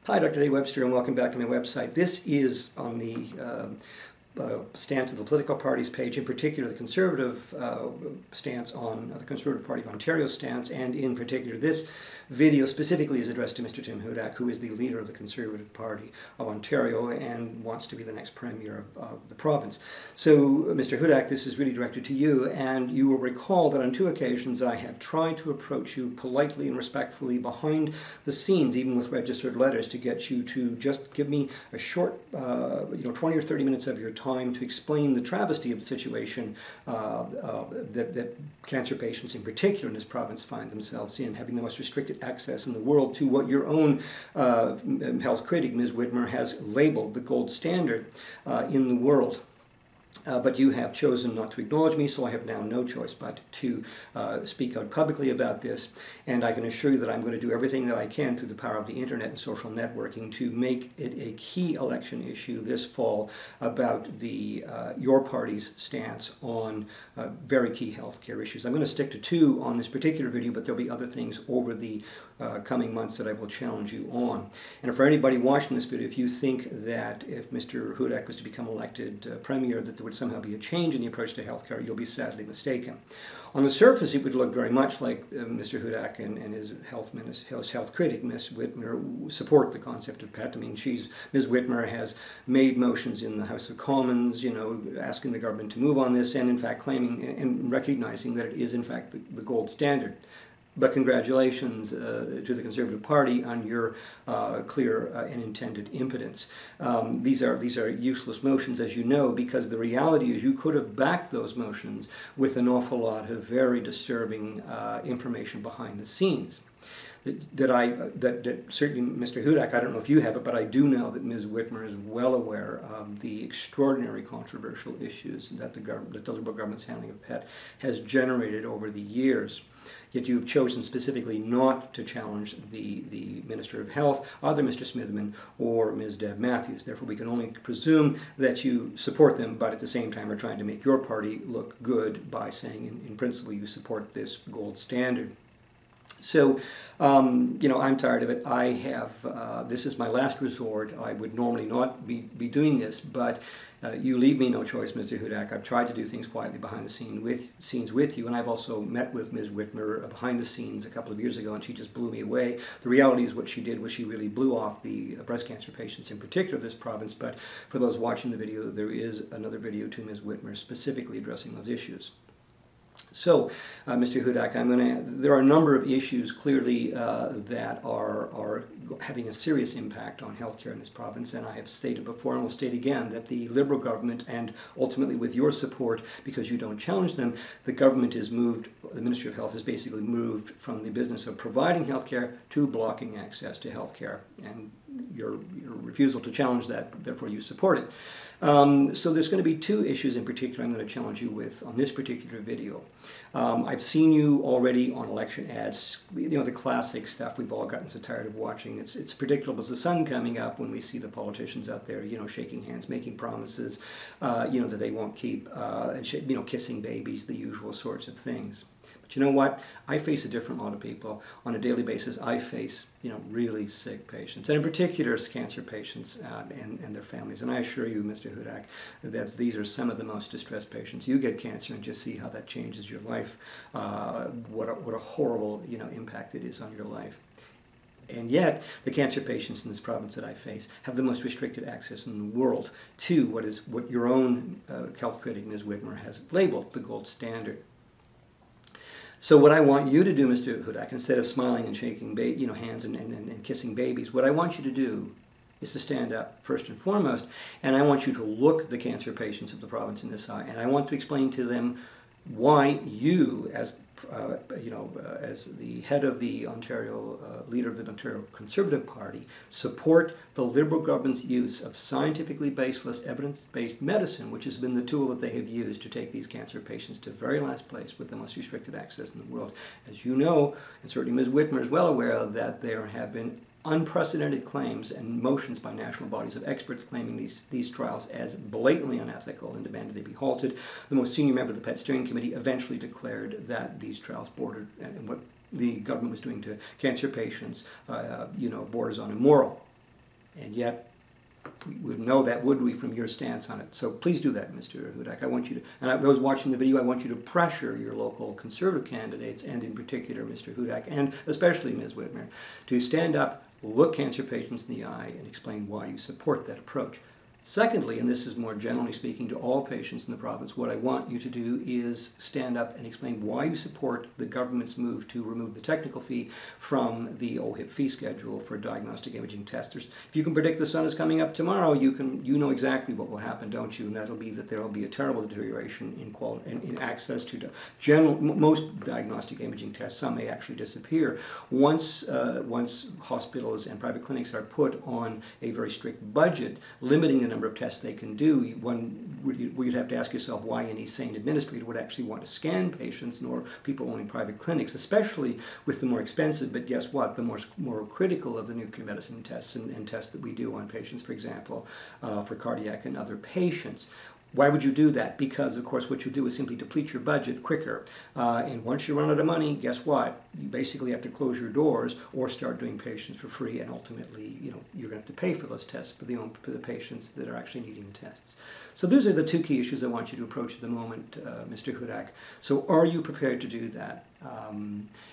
Hi, Dr. Dave Webster, and welcome back to my website. This is on the stance of the political parties page, in particular the Conservative stance on the Conservative Party of Ontario stance, and in particular this video specifically is addressed to Mr. Tim Hudak, who is the leader of the Conservative Party of Ontario and wants to be the next Premier of the province. So, Mr. Hudak, this is really directed to you, and you will recall that on two occasions I have tried to approach you politely and respectfully behind the scenes, even with registered letters, to get you to just give me a short 20 or 30 minutes of your time to explain the travesty of the situation that cancer patients in particular in this province find themselves in, having the most restricted access in the world to what your own health critic, Ms. Whitmer, has labeled the gold standard in the world. But you have chosen not to acknowledge me, so I have now no choice but to speak out publicly about this. And I can assure you that I'm going to do everything that I can through the power of the internet and social networking to make it a key election issue this fall about your party's stance on very key healthcare issues. I'm going to stick to two on this particular video, but there'll be other things over the coming months that I will challenge you on. And for anybody watching this video, if you think that if Mr. Hudak was to become elected Premier, that there would somehow be a change in the approach to healthcare, you'll be sadly mistaken. On the surface, it would look very much like Mr. Hudak and his health critic, Ms. Whitmer, support the concept of PET. I mean, Ms. Whitmer has made motions in the House of Commons, asking the government to move on this, and in fact claiming and recognizing that it is in fact the gold standard. But congratulations to the Conservative Party on your clear and intended impotence. These are useless motions, as you know, because the reality is you could have backed those motions with an awful lot of very disturbing information behind the scenes. That certainly, Mr. Hudak, I don't know if you have it, but I do know that Ms. Whitmer is well aware of the extraordinary controversial issues that the Liberal government's handling of PET has generated over the years. Yet you've chosen specifically not to challenge the Minister of Health, either Mr. Smithman or Ms. Deb Matthews. Therefore, we can only presume that you support them, but at the same time are trying to make your party look good by saying, in principle, you support this gold standard. So, I'm tired of it. I have, this is my last resort. I would normally not be doing this, but you leave me no choice, Mr. Hudak. I've tried to do things quietly behind the scenes with you, and I've also met with Ms. Whitmer behind the scenes a couple of years ago, and she just blew me away. The reality is what she did was she really blew off the breast cancer patients in particular of this province, but for those watching the video, there is another video to Ms. Whitmer specifically addressing those issues. So, Mr. Hudak, there are a number of issues clearly that are having a serious impact on healthcare in this province, and I have stated before and will state again that the Liberal government, and ultimately with your support, because you don't challenge them, the government is moved, the Ministry of Health has basically moved from the business of providing healthcare to blocking access to healthcare, and your refusal to challenge that, therefore you support it. So there's going to be two issues in particular I'm going to challenge you with on this particular video. I've seen you already on election ads, the classic stuff we've all gotten so tired of watching. It's predictable as the sun coming up when we see the politicians out there, shaking hands, making promises, that they won't keep, and kissing babies, the usual sorts of things. But you know what? I face a different lot of people. On a daily basis, I face, really sick patients, and in particular cancer patients and their families. And I assure you, Mr. Hudak, that these are some of the most distressed patients. You get cancer and just see how that changes your life, what a horrible, impact it is on your life. And yet, the cancer patients in this province that I face have the most restricted access in the world to what your own health critic, Ms. Whitmer, has labeled the gold standard. So what I want you to do, Mr. Hudak, instead of smiling and shaking hands and kissing babies, what I want you to do is to stand up first and foremost, and I want you to look the cancer patients of the province in this eye, and I want to explain to them why you, as the head of the leader of the Ontario Conservative Party, support the Liberal government's use of scientifically baseless, evidence-based medicine, which has been the tool that they have used to take these cancer patients to the very last place with the most restricted access in the world. As you know, and certainly Ms. Whitmer is well aware of, that there have been unprecedented claims and motions by national bodies of experts claiming these trials as blatantly unethical and demanded they be halted. The most senior member of the PET Steering Committee eventually declared that these trials bordered, and what the government was doing to cancer patients, borders on immoral. And yet, we would know that, would we, from your stance on it? So please do that, Mr. Hudak. I want you to, and those watching the video, I want you to pressure your local Conservative candidates, and in particular Mr. Hudak, and especially Ms. Whitmer, to stand up, look cancer patients in the eye, and explain why you support that approach. Secondly, and this is more generally speaking to all patients in the province, what I want you to do is stand up and explain why you support the government's move to remove the technical fee from the OHIP fee schedule for diagnostic imaging testers. If you can predict the sun is coming up tomorrow, you know exactly what will happen, don't you? And that'll be that there will be a terrible deterioration in quality and in access to most diagnostic imaging tests. Some may actually disappear once hospitals and private clinics are put on a very strict budget limiting the number of tests they can do. You'd have to ask yourself why any sane administrator would actually want to scan patients, nor people owning private clinics, especially with the more expensive, but guess what, the more critical of the nuclear medicine tests and tests that we do on patients, for example, for cardiac and other patients. Why would you do that? Because, of course, what you do is simply deplete your budget quicker. And once you run out of money, guess what? You basically have to close your doors or start doing patients for free, and ultimately, you're going to have to pay for those tests for the patients that are actually needing the tests. So those are the two key issues I want you to approach at the moment, Mr. Hudak. So are you prepared to do that?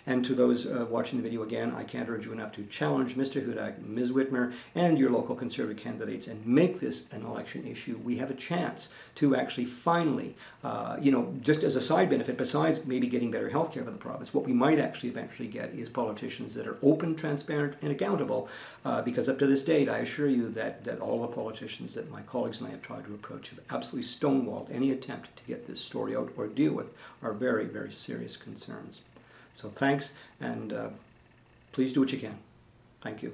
And to those watching the video again, I can't urge you enough to challenge Mr. Hudak, Ms. Whitmer, and your local Conservative candidates and make this an election issue. We have a chance to actually finally, just as a side benefit, besides maybe getting better health care for the province, what we might actually eventually get is politicians that are open, transparent, and accountable, because up to this date, I assure you that all the politicians that my colleagues and I have tried to approach have absolutely stonewalled any attempt to get this story out or deal with our very, very serious concerns. So thanks, and please do what you can. Thank you.